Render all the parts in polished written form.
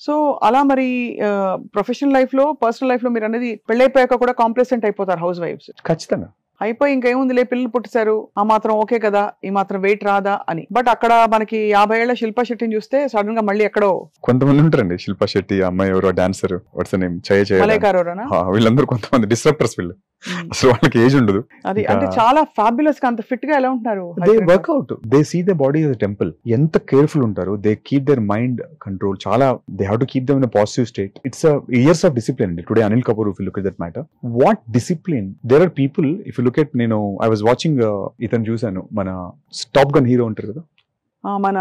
So అలా మరి professional life లో, పర్సనల్ లైఫ్ లో మీరు అనేది పెళ్ళైపోయాక కూడా కాంప్లసెంట్ అయిపోతారు హౌస్ వైఫ్స్. ఖచ్చితంగా అయిపోయి ఇంకేముందిలే, పిల్లలు పుట్టేశారు, ఆ మాత్రం ఓకే కదా, ఈ మాత్రం వెయిట్ రాదా అని. బట్ అక్కడ మనకి 50 ఏళ్ల శిల్పా శెట్టిని చూస్తే సడన్ గా మళ్ళీ ఎక్కడో కొంతమంది ఉంటారండి. శిల్పా శెట్టి, అమ్మాయి ఎవరో డాన్సర్, వాట్స్ నేమ్, మలైకారోనా, వీళ్ళందరూ కొంతమంది డిస్రప్టర్స్ వీళ్ళు. అసలు వాళ్ళకి ఏజ్ ఉండదు. అది అంటే చాలా ఫ్యాబులస్ గా, అంత ఫిట్ గా ఎలా ఉంటారు. They workout, they see the body as a temple. ఎంత కేర్ఫుల్ ఉంటారు. They keep their mind control. చాలా they have to keep them in positive state. It's years of discipline అండి. Today Anil Kapoor, if you look at that matter, what discipline. There are people, if you look at, నేను I was watching, ఇతను చూసాను, మన top gun hero ఉంటారు కదా, మన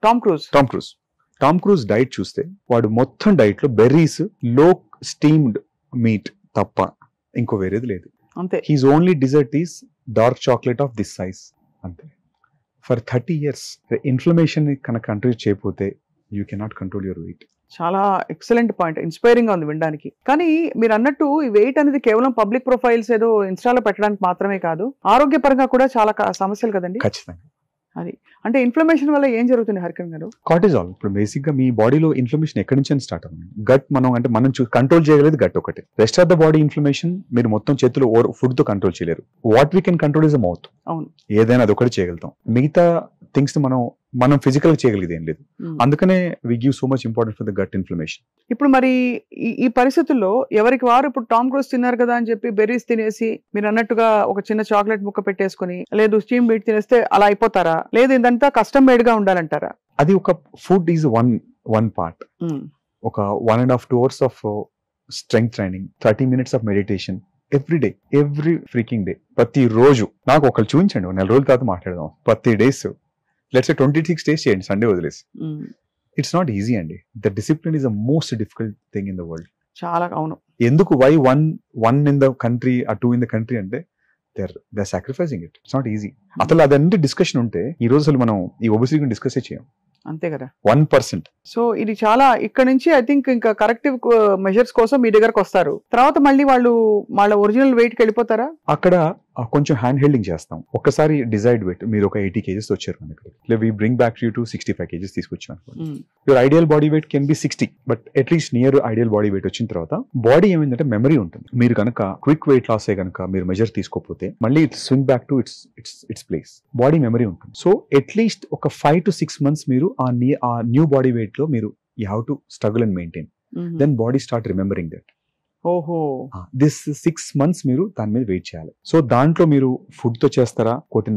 Tom cruise diet చూస్తే వాడు మొత్తం డైట్ లో బెర్రీస్, లో స్టీమ్డ్ మీట్ తప్ప ఇంకో వేరేది లేదు. అంతే. He's only dessert is dark chocolate of this size. అంతే. ఫర్ 30 years ఇన్ఫ్లమేషన్ కనుక కంట్రోల్ చేయకపోతే you cannot control your weight. చాలా ఎక్సలెంట్ పాయింట్, ఇన్స్పైరింగ్ గా ఉంది వినడానికి. కానీ మీరు అన్నట్టు ఈ వెయిట్ అనేది కేవలం పబ్లిక్ ప్రొఫైల్స్ ఏదో ఇన్స్టాలో పెట్టడానికి మాత్రమే కాదు, ఆరోగ్యపరంగా కూడా చాలా సమస్యలు కదండి. ఖచ్చితంగా. అది అంటే ఇన్ఫ్లమేషన్ వల్ల ఏం జరుగుతుంది హరికన్ గారు? కార్టిజాల్. ఇప్పుడు బేసిక్ గా మీ బాడీలో ఇన్ఫ్లమేషన్ ఎక్కడి నుంచి స్టార్ట్ అవుతుంది? గట్. మనం కంట్రోల్ చేయగలేదు గట్ ఒకటి. Rest of the body inflammation మీరు మొత్తం చేతులు ఫుడ్ తో కంట్రోల్ చేయలేరు. What we can control is the mouth. అవును, ఏదైనా అది ఒకటి చేయగలుగుతాం. మిగతా థింగ్స్ మనం ఫిజికల్ గా చేయగలిగేది ఏం లేదు. అందుకనే we give so much importance for the gut inflammation. ఇప్పుడు మరి ఈ పరిస్థితుల్లో ఎవరికి వారు ఇప్పుడు టామ్ క్రూజ్ తిన్నారు కదా అని చెప్పి బెర్రీస్ తినేసి మీరు అన్నట్టుగా ఒక చిన్న చాక్లెట్ ముక్క పెట్టేసుకుని, లేదు స్టీమ్ బీట్ తినేస్తే అలా అయిపోతారా? లేదు ఇదంతా కస్టమ్ మేడ్ గా ఉండాలంటారా? అది ఒక ఫుడ్ ఈజ్ వన్ పార్ట్. ఒక 1.5 to 2 hours of strength training, 30 minutes of meditation every day, every freaking day, ప్రతి రోజు. నాకు ఒకళ్ళు చూపించండి, 1 నెల రోజుల తర్వాత మాట్లాడదాం. 30 days, లెట్స్ సే 26 days చేయండి, సండే వదిలేసి. ఇట్స్ నాట్ ఈజీ అండి. The discipline is the most difficult thing in the world. చాలా. అవును. ఎందుకు? Why one in the country, 2 in the country అంటే they're sacrificing it. It's not easy. అసలు అదంటే discussion ఉంటే ఈ రోజు అసలు మనం ఈ ఒబెసిటీ డిస్కస్ చేయం. అంతే కదా, 1%. సో ఇది చాలా, ఇక్కడ నుంచి ఐ థింక్ ఇంకా కరెక్టివ్ మెజర్స్ కోసం మీ దగ్గరకు వస్తారు. తర్వాత మళ్ళీ వాళ్ళ ఒరిజినల్ వెయిట్ కి వెళ్ళిపోతారా? అక్కడ కొంచెం హ్యాండ్ హెల్డింగ్ చేస్తాం. ఒక్కసారి డిజైర్డ్ వెయిట్, మీరు ఒక 80 kgs వచ్చారు మన ఇక్కడ, we bring back you to 65 kgs తీసుకొచ్చాం అనుకోండి. Your ideal body weight can be 60, but at least near ideal body weight వచ్చిన తర్వాత బాడీ ఏమైందంటే మెమరీ ఉంటుంది. మీరు కనుక క్విక్ వెయిట్ లాస్ అయ్యి కనుక మీరు మెజర్ తీసుకోకపోతే మళ్ళీ it's swing back to its place. Body memory ఉంటుంది. సో అట్లీస్ట్ ఒక 5 to 6 months మీరు ఆ న్యూ బాడీ వెయిట్ లో మీరు you have to struggle and maintain. Then body start remembering that. ఓహో, దిస్ 6 months మీరు దాని మీద వెయిట్ చేయాలి. సో దాంట్లో మీరు ఫుడ్ తో చేస్తారా,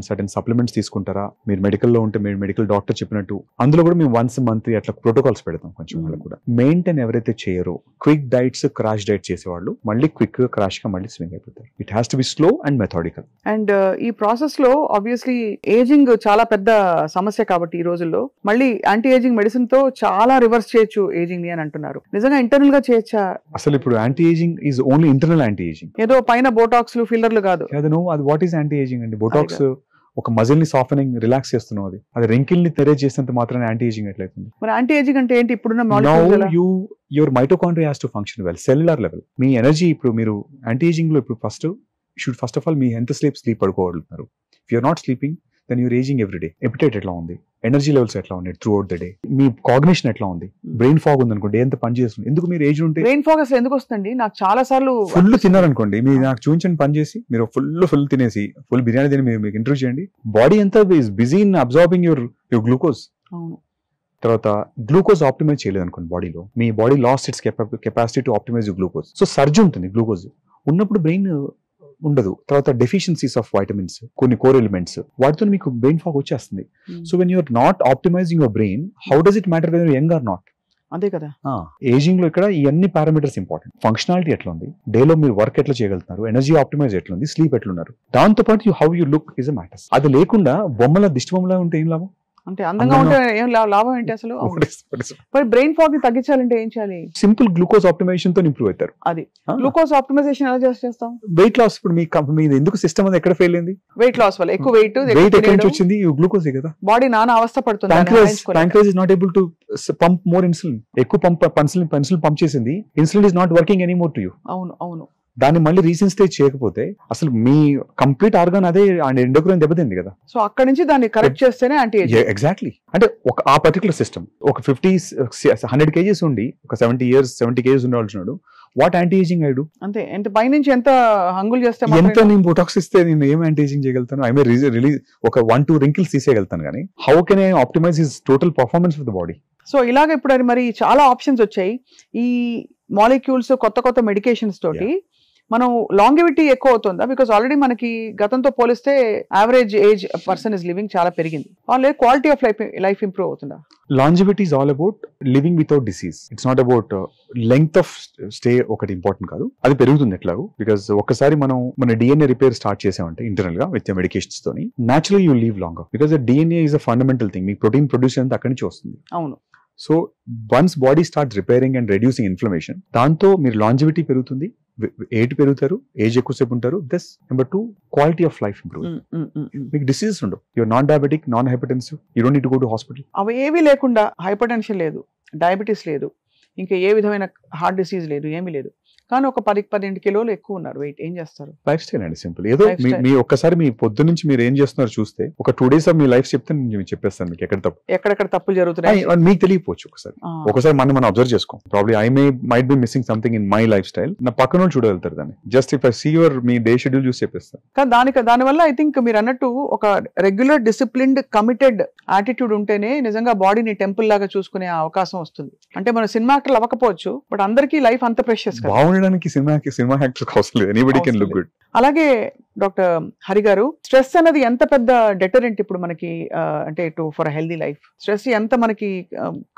సర్టెన్ సప్లిమెంట్స్ తీసుకుంటారా, మీరు మెడికల్లో ఉంటే మీరు మెడికల్ డాక్టర్ చెప్పినట్టు అందులో కూడా మేము once a month అట్లా ప్రోటోకాల్స్ పెడతాం. కొంచెం వాళ్ళకి కూడా మెయింటైన్ ఎవరైతే చేయరో, క్విక్ డైట్స్, క్రాష్ డైట్ చేసేవాళ్ళు మళ్ళీ క్విక్ గా క్రాష్ గా మళ్ళీ స్వింగ్ అయిపోతారు. It has to be slow and methodical. And ఈ ప్రాసెస్ లో ఆబ్వియస్లీ ఏజింగ్ చాలా పెద్ద సమస్య కాబట్టి ఈ రోజుల్లో మళ్ళీ యాంటీ ఏజింగ్ మెడిసిన్ తో చాలా రివర్స్ చేయొచ్చు ఏజింగ్ ని అని అంటున్నారు. నిజంగా ఇంటర్నల్ గా చేయొచ్చా? అసలు ఇప్పుడు anti ageing is only internal anti ageing. ఏదో పైన బోటాక్స్ ఫిల్లర్లు కాదు. అది వాట్ ఈస్ యాంటీ ఏజింగ్ అండి? బోటాక్స్ ఒక మజిల్ ని సాఫ్టనింగ్, రిలాక్స్ చేస్తున్నాం. అది రింకిల్ ని తెరేజ్ చేసినంత మాత్రం యాంటీ ఏజింగ్ ఎట్లయితుంది? మరి యాంటీ ఏజింగ్ అంటే ఏంటి? ఇప్పుడున్న your mitochondria has to function well, cellular level. Me energy ఇప్పుడు మీరు యాంటీ ఏజింగ్ లో ఇప్పుడు ఫస్ట్ ఆఫ్ ఆల్ మీ ఎంత స్లీప్ పడుకోగలుగుతున్నారు. If you're not sleeping then you're ageing every day. Appetite ఎట్లా ఉంది, ఎనర్జీ లెవెల్స్ ఎట్లా ఉన్నాయి త్రూ అవుట్ ద డే, మీ కాగ్నిషన్ ఎట్లా ఉంది, బ్రెయిన్ ఫాగ్ ఉంది అనుకోండి, ఎంత పని చేస్తుంది. ఎందుకు మీరు ఏజ్ ఉంటే బ్రెయిన్ ఫాగ్ అసలు ఎందుకు వస్తుంది? నాకు చాలా సార్లు ఫుల్ తిన్నారనుకోండి, మీరు నాకు చూపించండి పని చేసి, మీరు ఫుల్ తినేసి ఫుల్ బిర్యానీ తిని మీకు ఇంటర్వ్యూ చేయండి, బాడీ అంతా busy in absorbing your glucose. అవును. తర్వాత గ్లూకోజ్ ఆప్టిమైజ్ చేయలేదు అనుకోండి బాడీలో, మీ body lost its capacity to optimise glucose. So surge ఉంటుంది. గ్లూకోజ్ ఉన్నప్పుడు బ్రెయిన్ ఉండదు. తర్వాత డెఫిషియన్సీస్ ఆఫ్ వైటమిన్స్, కొన్ని కోర్ ఎలిమెంట్స్, వాటితో మీకు బ్రెయిన్ ఫాగ్ వచ్చేస్తుంది. So when you're not optimising your brain, how does it matter whether young or not? అంతే కదా. ఏజింగ్ లో ఇక్కడ ఈ అన్ని పారామీటర్స్ ఇంపార్టెంట్. ఫంక్షనాలిటీ ఎట్లా ఉంది, డేలో మీరు వర్క్ ఎట్లా చేయగలుగుతున్నారు, ఎనర్జీ ఆప్టిమైజ్ ఎట్లా ఉంది, స్లీప్ ఎట్లున్నారు, దాంతో పాటు how you look is a matters. అది లేకుండా దిష్టి బొమ్మలా ఉంటే ఏం లాభం? అంటే అందంగా ఉంటే ఏం లాభం ఏంటి అసలు? మరి బ్రెయిన్ ఫాగ్ ని తగ్గించాలంటే ఏం చేయాలి? సింపుల్ గ్లూకోజ్ ఆప్టిమైజేషన్ తో ఇంప్రూవ్ అవుతారు. అది గ్లూకోజ్ ఆప్టిమైజేషన్ ఎలా చేస్తాం? Weight loss. ఇప్పుడు మీ ఎందుకు సిస్టమ్ అది ఎక్కడ ఫెయిల్ అయింది? వెయిట్ లాస్ వల్ల. ఎక్కువ వెయిట్ ఎక్కడి నుంచి వచ్చింది? గ్లూకోజ్ కదా. బాడీ నానా అవస్థ పడుతుంది. Pancreas is not able to pump more insulin. ఎక్కువ పెన్సిల్ పంప్ చేసింది. Insulin is not working any more to you. అవును. దాన్ని మళ్ళీ రీసెన్సిటైజ్ చేయకపోతే అసలు మీ కంప్లీట్ ఆర్గాన్ అదే ఎండోక్రైన్ దెబ్బతింది కదా. సో అక్కడ నుంచి దాన్ని కరెక్ట్ చేస్తేనే యాంటీ ఏజింగ్. ఎగ్జాక్ట్లీ. అంటే ఒక ఆ పర్టికులర్ సిస్టమ్ ఒక 100 kgs ఉండి ఒక 70 kgs ఉండవలసినాడు, what anti ageing I do? అంతే. ఎంత పైనుంచి ఎంత హంగులు చేస్తే ఎంత నేను బోటాక్స్ ఇస్తే నేను ఏం యాంటీ ఏజింగ్ చేయగలుగుతాను? ఐ మే రిలీజ్ ఒక 1-2 wrinkles తీసేయగలుగుతాను, కానీ how can I optimise his total performance of the body? So ఇలాగ ఇప్పుడు అది మరి చాలా ఆప్షన్స్ వచ్చాయి ఈ మాలిక్యూల్స్, కొత్త కొత్త మెడికేషన్స్ తోటి. మనం లాంగివిటీ ఎక్కువ అవుతుందా? బికాస్ ఆల్రెడీ మనకి గతంతో పోలిస్తే average age person is living చాలా పెరిగింది. వాళ్ళే క్వాలిటీ ఆఫ్ లైఫ్ ఇంప్రూవ్ అవుతుందా? Longevity is all about living without disease. It's not about length of stay ఒకటి ఇంపార్టెంట్ కాదు, అది పెరుగుతుంది ఎట్లాగో. బికాస్ ఒక్కసారి మనం మన డిఎన్ఏ రిపేర్ స్టార్ట్ చేసామంటే ఇంటర్నల్ గా విత్ మెడికేషన్స్ తోని naturally you leave longer. Because DNA is a fundamental thing. మీకు ప్రోటీన్ ప్రొడ్యూస్ అంతా అక్కడి నుంచి వస్తుంది. అవును. So once body start repairing and reducing inflammation, దాంతో మీరు లాంజివిటీ పెరుగుతుంది, ఏజ్ పెరుగుతారు, ఏజ్ ఎక్కువసేపు ఉంటారు. Thus number 2, quality of life improve. మీకు డిసీజెస్ ఉండవు. You're non diabetic, non hypertensive, you don't need to go to hospital. అవి ఏవి లేకుండా హైపర్ టెన్షన్ లేదు, డయాబెటీస్ లేదు, ఇంకా ఏ విధమైన హార్ట్ డిసీజ్ లేదు, ఏమీ లేదు, కానీ ఒక 10-12 కిలోలు ఎక్కువ ఉన్నారు. వెయిట్ ఏం చేస్తారు? లైఫ్ స్టైల్ అండి, సింపుల్. ఏదో మీ ఒక్కసారి మీ పొద్దు నుంచి మీరు ఏం చేస్తున్నారు చూస్తే ఒక 2 days ఆఫ్ మీ లైఫ్ చెప్తే నేను చెప్పేస్తాను మీకు ఎక్కడెక్కడ తప్పులు జరుగుతున్నాయి. మీకు తెలియకపోవచ్చు. ఒకసారి మనం అబ్జర్వ్ చేసుకోం. Probably I might be missing something in my life style. నా పక్కన చూడగలుగుతారు దాన్ని. Just if I see your మీ డే షెడ్యూల్ చూసి చెప్పేస్తాను. కానీ దానివల్ల ఐ థింక్ మీరు అన్నట్టు ఒక రెగ్యులర్, డిసిప్లిన్డ్, కమిటెడ్ యాటిట్యూడ్ ఉంటేనే నిజంగా బాడీని టెంపుల్ లాగా చూసుకునే అవకాశం వస్తుంది. అంటే మన సినిమా యాక్టర్లు అవ్వకపోవచ్చు, బట్ అందరికీ లైఫ్ అంత ప్రెషియస్. బాగుండడానికి సినిమా యాక్టర్ అవసరం లేదు. Anybody can look good. అలాగే డాక్టర్ హరి గారు, స్ట్రెస్ అనేది ఎంత పెద్ద డెటరెంట్ ఇప్పుడు మనకి, అంటే ఫర్ హెల్దీ లైఫ్ స్ట్రెస్ ఎంత మనకి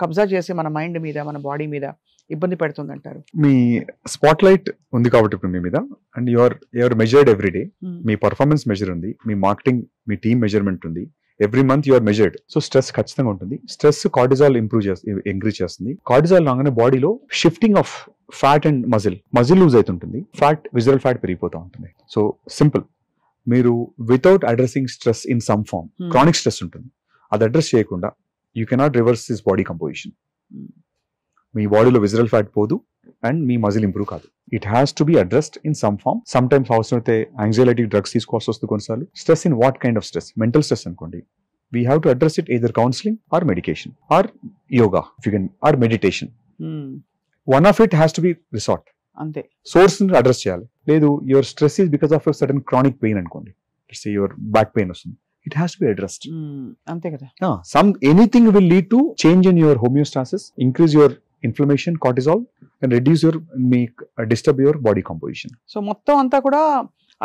కబ్జా చేసి మన మైండ్ మీద, మన బాడీ మీద ఇబ్బంది పెడుతుంది అంటారు? మీ స్పాట్ లైట్ ఉంది కాబట్టి ఇప్పుడు మీ మీద, and your measured every day. మీ పర్ఫార్మెన్స్ మెజర్ ఉంది, మీ మార్కెటింగ్, మీ టీమ్ మెజర్మెంట్ ఉంది. Every month you're measured. So stress ఖచ్చితంగా ఉంటుంది. స్ట్రెస్ కార్టిజాల్ ఇంక్రీజ్ చేస్తుంది. కార్టిజాల్ రాగానే బాడీలో shifting of fat and muscle lose అవుతుంటుంది, విజరల్ ఫ్యాట్ పెరిగిపోతూ ఉంటుంది. సో సింపుల్, మీరు without addressing stress in some form, chronic stress ఉంటుంది, అది అడ్రస్ చేయకుండా you cannot reverse this body composition. మీ బాడీలో విజరల్ ఫ్యాట్ పోదు అండ్ మీ మజిల్ ఇంప్రూవ్ కాదు. It has to be addressed in some form. Sometimes అవసరం అయితే యాంగ్జైటీ డ్రగ్స్ తీసుకోవాల్సి వస్తుంది కొన్నిసార్లు. Stress in what kind of stress? Mental stress అనుకోండి. We have to address it either counseling or medication or yoga if you can, or meditation. One of it has to be resort. అంతే. Source ని address చేయాలి. లేదు your stress is because of certain chronic pain అనుకోండి, your back pain వస్తుంది, it has to be addressed. అంతే కదా. Anything will lead to change in your homeostasis, increase your inflammation, cortisol, and reduce your disturb your body composition. So మొత్తం అంతా కూడా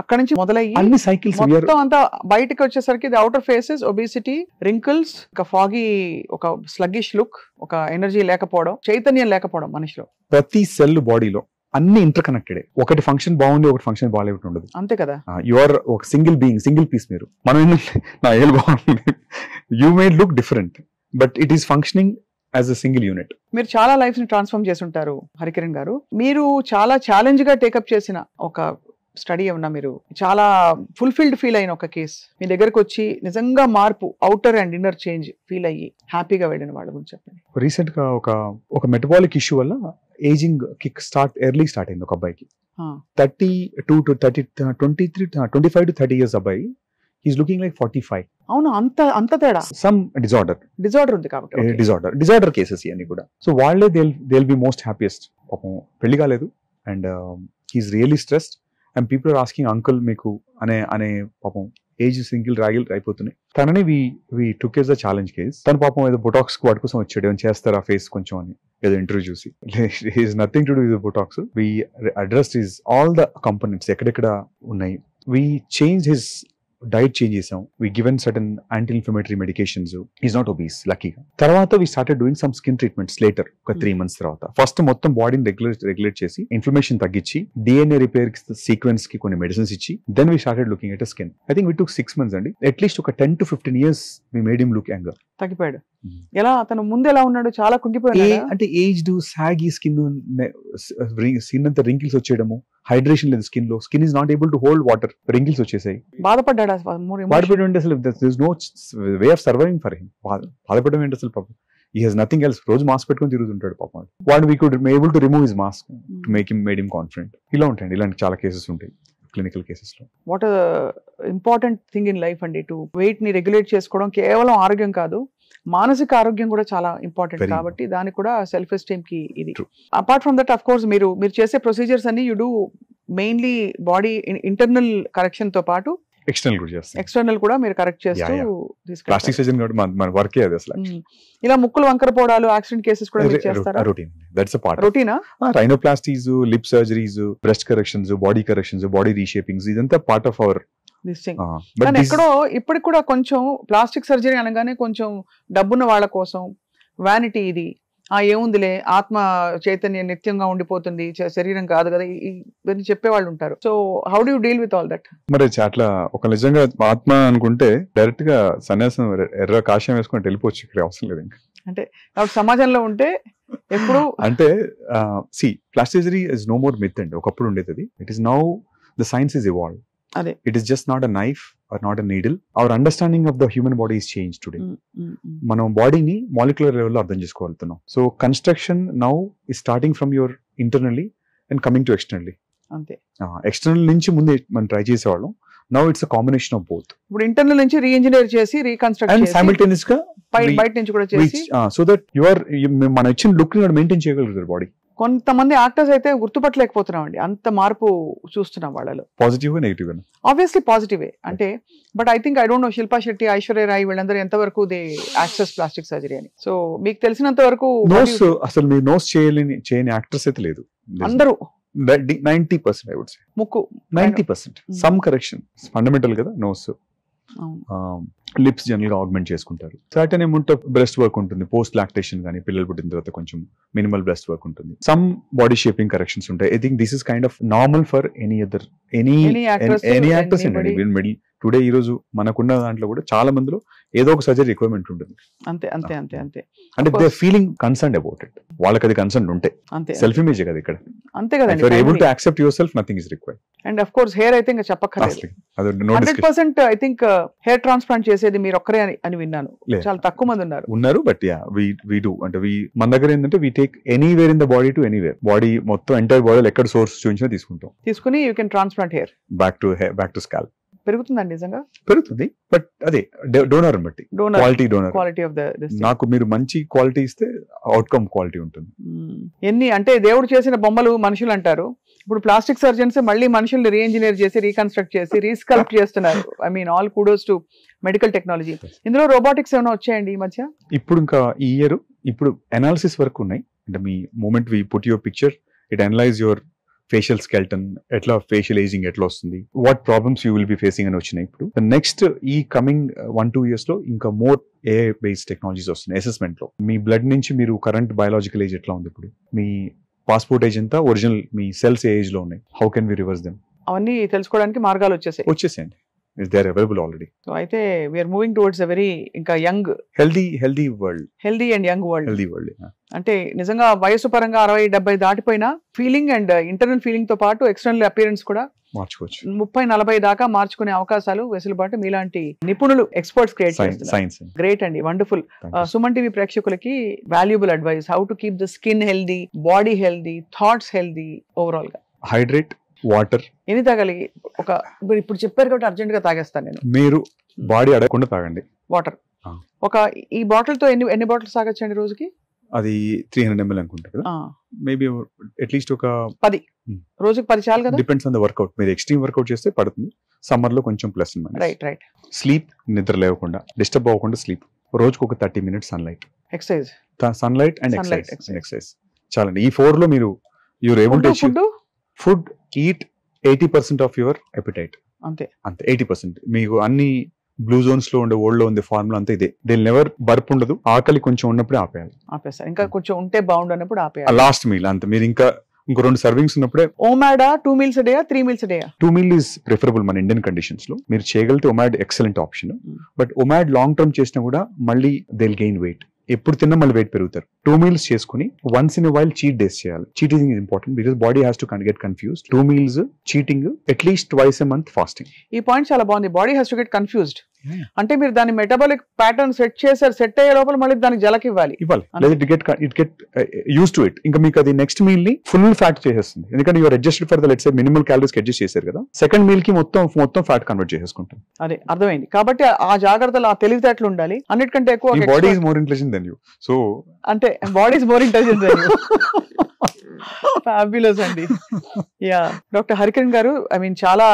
అక్కడ నుంచి మొదలయ్యి అన్ని సైకిల్స్ మొత్తం అంతా బయటకు వచ్చేసరికి the outer faces, obesity, wrinkles, ఒక ఫాగీ, ఒక స్లగ్గిష్ లుక్, ఒక ఎనర్జీ లేకపోవడం, చైతన్యం లేకపోవడం మనిషిలో. ప్రతి సెల్ బాడీలో అన్ని ఇంటర్ కనెక్టెడ్. ఒకటి ఫంక్షన్ బాగుంది, ఒకటి ఫంక్షన్ బాగాలేకుండా ఉండదు. అంతే కదా. యువర్ ఒక సింగిల్ బీయింగ్, సింగిల్ పీస్. మీరు మనం ఏంటంటే నా ఏళ్ళు బాగుంది, you may look different, but it is functioning as a single unit. మీరు చాలా లైఫ్ ని ట్రాన్స్ఫార్మ్ చేసి ఉంటారు హరికిరణ్ గారు. మీరు చాలా ఛాలెంజ్ గా టేకప్ చేసిన ఒక స్టడీ ఏమన్నా, మీరు చాలా ఫుల్ఫిల్డ్ ఫీల్ అయిన ఒక కేసు మీ దగ్గరకు వచ్చి నిజంగా మార్పు, outer and inner change feel అయ్యి హ్యాపీగా వెళ్ళిన వాళ్ళ గురించి చెప్పండి. రీసెంట్ గా ఒక మెటబాలిక్ ఇష్యూ వల్ల ఏజింగ్ కిక్ ఎర్లీ స్టార్ట్ అయింది ఒక అబ్బాయికి. 25 to 30 years అబ్బాయి, హీస్ లుకింగ్ లైక్ 45. అవును, అంత తేడా. సమ్ డిజార్డర్ ఉంది కాబట్టి డిజార్డర్ కేసెస్ ఇవన్నీ కూడా. సో వాళ్ళే దే బి మోస్ట్ హ్యాపీయెస్ట్. పాపం పెళ్లి కాలేదు and he's really stressed and people are asking uncle మీకు అనే పాపం ఏజ్ సింగిల్ రాగిల్ అయిపోతున్నాయి. తనని we took as the challenge case. తన పాపం ఏదో బొటాక్స్ వాటి కోసం వచ్చాడు, ఏమైనా చేస్తారా ఫేస్ కొంచెం అని ఏదో ఇంటర్వ్యూ చూసి. Is nothing to do with botox. We addressed his all the components ఎక్కడెక్కడ ఉన్నాయి. We change his diet change చేసాం. We given certain anti inflammatory medications. Is not obese లక్కీగా. తర్వాత we started doing some skin treatments later, ఒక 3 months తర్వాత. First మొత్తం బాడీని regulate చేసి ఇన్ఫ్లమేషన్ తగ్గించి డిఎన్ఏ రిపేర్ సీక్వెన్స్ కి కొన్ని మెడిసిన్స్ ఇచ్చి then we started looking at skin. I think we took 6 months అండి. అట్లీస్ట్ ఒక 10 to 15 years we made him look younger. తగ్గిపోయాడు. ఎలా అతను ముందు ఎలా ఉన్నాడు? చాలా కుంగిపోయాడు. అంటే ఏజ్డ్ సాగి స్కిన్ అంతా రింకిల్స్ వచ్చేయడము, హైడ్రేషన్ లేదు స్కిన్ లో, skin is not able to hold water, wrinkles వచ్చేసాయి. బాధపడ్డాడు అసలు. బాధపడడం ఏంటి అసలు? There is no way of surviving for him. బాధపడడం ఏంటి అసలు? పాపం ఈ హెస్ నథింగ్ ఎల్స్, రోజు మాస్క్ పెట్టుకొని తిరుగుతుంటాడు పాపం. వాడు we could able to remove his mask to made him confident. ఇలా ఉంటాయండి, ఇలాంటి చాలా కేసెస్ ఉంటాయి క్లినికల్ కేసెస్ లో. What important thing in life అండి, టు వెయిట్ ని రెగ్యులేట్ చేసుకోవడం కేవలం ఆరోగ్యం కాదు, మానసిక ఆరోగ్యం కూడా చాలా ఇంపార్టెంట్. కాబట్టి దానికి కూడా సెల్ఫ్ ఎస్టీమ్ కి ఇది. Apart from that, of course మీరు చేసే ప్రొసీజర్స్ అన్ని you do mainly body internal correction తో పాటు ఎక్స్టర్నల్ కూడా మీరు కరెక్ట్ చేస్తూ ప్లాస్టిక్ సర్జన్ కాబట్టి మన వర్కే అది అసలు. ఇలా ముక్కులు వంకర పోవడాలు, యాక్సిడెంట్ కేసెస్ కూడా మీరు చేస్తారా? Routine, that's a part. రొటీనా? Rhinoplasties, lip surgeries, breast corrections, body corrections, body reshapings, ఇదంతా part of our this thing. కానీ ఎక్కడో ఇప్పటికి కూడా కొంచెం ప్లాస్టిక్ సర్జరీ అనగానే కొంచెం డబ్బున్న వాళ్ళ కోసం వ్యానిటీ, ఇది ఏముందిలే ఆత్మ చైతన్యం నిత్యంగా ఉండిపోతుంది, శరీరం కాదు కదా, ఇవన్నీ చెప్పేవాళ్ళు ఉంటారు. So how do you deal with all that? మరి అట్లా ఒక నిజంగా ఆత్మ అనుకుంటే డైరెక్ట్ గా సన్యాసం ఎర్ర కాషాయం వేసుకొని వెళ్ళిపోవచ్చు, ఇక్కడ అవసరం లేదు ఇంకా. అంటే సమాజంలో ఉంటే ఎప్పుడు అంటే see plastic surgery is no more myth అండి. ఒకప్పుడు ఉండేది అది. It is now the science is evolve. అదే, it is just not a knife or not a needle. Our understanding of the human body is change today. మనం బాడీని molecular లెవెల్లో అర్థం చేసుకోగలుగుతున్నాం. So construction now is starting from your internally and coming to externally. అంతే, external నుంచి ముందే మనం try చేసేవాళ్ళం. Now it's a combination of both. ఇప్పుడు ఇంటర్నల్ నుంచి రీఇంజనీర్ చేసి రీకన్స్ట్రక్ట్ చేసి సైమల్టేనియస్ గా బయట నుంచి కూడా చేసి, సో దట్ మన ఇచ్చిన లుక్ ని మెయింటైన్ చేయగలుగుతారు బాడీ. కొంతమంది యాక్టర్స్ అయితే గుర్తుపట్టలేకపోతున్నాం అండి, అంత మార్పు చూస్తున్నాం వాళ్ళలో. పాజిటివ్ నెగిటివ్ ఆబ్వియస్లీ పాజిటివే అంటే, but I think I don't know Shilpa Shetty, Aishwarya Rai వీళ్ళందరూ ఎంతవరకు దే యాక్సెస్ ప్లాస్టిక్ సర్జరీ అని. సో మీకు తెలిసినంత వరకు నోస్, అసలు మీరు నోస్ చేయని యాక్టర్స్ అయితే లేదు అందరూ. 90% I would say. ముక్కు 90%. Some correction. Fundamental కదా నోస్. లిప్స్ జనరల్ గా ఆగ్మెంట్ చేసుకుంటారు. Certain amount of breast work ఉంటుంది పోస్ట్ లాక్టేషన్ కానీ, పిల్లలు పుట్టిన తర్వాత కొంచెం మినిమల్ బ్రెస్ట్ వర్క్ ఉంటుంది. సమ్ బాడీ షేపింగ్ కరెక్షన్స్ ఉంటాయి. I think this is kind of normal for any actors అండి. టుడే ఈ రోజు మనకున్న దాంట్లో కూడా చాలా మందిలో ఏదో ఒక సర్జరీ రిక్వైర్మెంట్ ఉంటుంది. అంతే అంతే అంతే అంతే అంటే they feeling concern about it. వాళ్ళకి అది కన్సర్న్ ఉంటే సెల్ఫ్ ఇమేజ్ కదా ఇక్కడ. అంతే కదండి. You are able to accept yourself, nothing is required. And of course hair అయితే ఇంకా చెప్పక్కర్లేదు. 100% ఐ థింక్ హెయిర్ ట్రాన్స్ప్లాంట్ చేసేది మీరు ఒక్కరే అని విన్నాను. చాలా తక్కువ మంది ఉన్నారు. But yeah we do. అంటే మన దగ్గర ఏంటంటే we take anywhere in the body to anywhere. Body మొత్తం ఎంటైర్ బాడీలో ఎక్కడ సోర్స్ చూపించినా తీసుకుని you can transplant hair back to scalp. పెరుగుతుందండి నిజంగా? పెరుగుతుంది, బట్ అదే డోనర్ బట్టి క్వాలిటీ ఆఫ్ ద. నాకు మీరు మంచి క్వాలిటీ ఇస్తే అవుట్కమ్ క్వాలిటీ ఉంటుంది. ఎన్ని అంటే దేవుడు చేసిన బొమ్మలు మనుషులు అంటారు. ఇప్పుడు ప్లాస్టిక్ సర్జన్స్ మళ్ళీ మనుషుల్ని రీఇంజనీర్ చేసి, రీకన్స్ట్రక్ట్ చేసి, రీస్కల్ప్ట్ చేస్తున్నారు. I mean all kudos to medical technology. ఇందులో రోబోటిక్స్ ఏమైనా వచ్చాయండి ఈ మధ్య? ఇప్పుడు ఇంకా ఈ ఇయర్ ఇప్పుడు అనాలిసిస్ వరకు ఉన్నాయి. అంటే మీ moment we put your picture, it analyse your facial skeleton, ఎట్లా ఫేషియల్ ఏజింగ్ ఎట్లా వస్తుంది, what problems you will be facing అని వచ్చినాయి. ఇప్పుడు నెక్స్ట్ ఈ కమింగ్ 1-2 years లో ఇంకా మోర్ AI బేస్డ్ టెక్నాలజీస్ వస్తున్నాయి. అసెస్మెంట్ లో మీ బ్లడ్ నుంచి మీరు కరెంట్ బయాలజికల్ ఏజ్ ఎట్లా ఉంది, ఇప్పుడు మీ పాస్పోర్ట్ ఏజ్ ఎంత, ఒరిజినల్ మీ సెల్స్ ఏజ్ లో ఉన్నాయి, how can we reverse them, అవన్నీ తెలుసుకోవడానికి మార్గాలు వచ్చేసాయండి. They are available already. So అయితే we are moving towards a very ఇంకా young healthy world. Healthy and young world. Yeah. అంటే నిజంగా వయసు పరంగా 60-70 దాటిపోయినా ఫీలింగ్ అండ్ ఇంటర్నల్ ఫీలింగ్ తో పాటు ఎక్స్టర్నల్ అపియరెన్స్ కూడా మార్చుకోవచ్చు. 30-40 దాకా మార్చుకునే అవకాశాలు, వెసులుబాటు మీలాంటి నిపుణులు, ఎక్స్పర్ట్స్ క్రియేట్ చేస్తున్నారు. గ్రేట్ అండి, వండర్ఫుల్. సుమన్ టీవీ ప్రేక్షకులకి valuable advice, how to keep the skin healthy, body healthy, thoughts healthy, overall గా. హైడ్రేట్, వాటర్ ఎన్ని తాగాలి? ఇప్పుడు చెప్పారు కాబట్టి అర్జెంట్ గా తాగేస్తాను నేను. మీరు బాడీ అడగకుండా తాగండి. వాటర్ ఈ బాటిల్ తో ఎన్ని బాటిల్స్ తాగొచ్చండి రోజుకి? అది 300 ml అనుకుంటా కదా, మేబీ అట్లీస్ట్ ఒక 10 రోజుకి 10 చాలు కదా. Depends on the work out. మీరు ఎక్స్ట్రీమ్ వర్కౌట్ చేస్తే పడుతుంది, సమ్మర్ లో కొంచెం ప్లస్. రైట్. స్లీప్, నిద్ర లేవకుండా, డిస్టర్బ్ అవ్వకుండా స్లీప్. రోజుకు ఒక 30 minutes sunlight, exercise, sunlight and exercise చాలండి. ఈ 4 లో మీరు you're able to food eat 80% of your appetite. అంతే 80%. మీకు అన్ని బ్లూ జోన్స్ లో ఉండే వరల్డ్ లో ఉంది ఫార్ములా అంతా ఇదే. దే నెవర్ బర్ప్ ఉండదు. ఆకలి కొంచెం ఉన్నప్పుడే ఆపేయాలి. ఇంకా కొంచెం ఉంటే బాగుండన్నప్పుడు ఆపేయాలి. లాస్ట్ మీల్ అంతే. మీరు ఇంకో 2 సర్వింగ్స్ ఉన్నప్పుడే. ఓమాడా 2 meals a day, 3 meals a day? 2 meals is preferable మన ఇండియన్ కండిషన్స్ లో. మీరు చేయగలిగితే OMAD excellent option. But OMAD long term చేసినా కూడా మళ్ళీ దే విల్ గెయిన్ వెయిట్. ఎప్పుడు తిన్నా మళ్ళీ వెయిట్ పెరుగుతారు. 2 meals చేసుకుని once in while cheat days చేయాలి. Cheating is important because body has to get confused. 2 meals cheating, at least twice a month fasting. ఈ పాయింట్ చాలా బాగుంది. Body has to get confused. అంటే మీరు దాని మెటబాలిక్ ప్యాటర్న్ సెట్ చేశారు, set అయ్యే లోపల మళ్ళీ దానికి జలకి ఇవ్వాలి. లేదా it get use to it. ఇంకా మీకు అది నెక్స్ట్ మీల్ ని ఫుల్ ఫ్యాట్ చేసేస్తుంది, ఎందుకంటే your adjusted for the let's say minimal calories adjust చేశారు కదా, సెకండ్ మీల్ కి మొత్తం ఫ్యాట్ కన్వర్ట్ చేసేసుకుంటాం. అదే అర్థమైంది. కాబట్టి ఆ జాగ్రత్తలు, ఆ తెలివితేటలు ఉండాలి. అన్నిటికంటే ఎక్కువ body is more intelligent than you. So అంటే body is more intelligent than you. Fabulous అండి. యా డాక్టర్ హరికిరణ్ గారు, ఐ మీన్ చాలా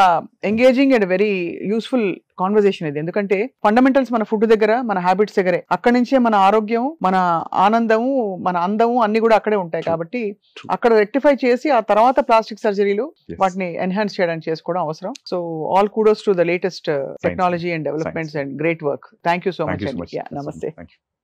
engaging and very useful conversation ఇది. ఎందుకంటే ఫండమెంటల్స్ మన ఫుడ్ దగ్గర, మన హ్యాబిట్స్ దగ్గరే, అక్కడి నుంచే మన ఆరోగ్యం, మన ఆనందము, మన అందము అన్ని కూడా అక్కడే ఉంటాయి. కాబట్టి అక్కడ రెక్టిఫై చేసి ఆ తర్వాత ప్లాస్టిక్ సర్జరీలు వాటిని ఎన్హాన్స్ చేయడానికి చేసుకోవడం అవసరం. So all kudos to the latest technology and developments and great work. Thank you so much. నమస్తే.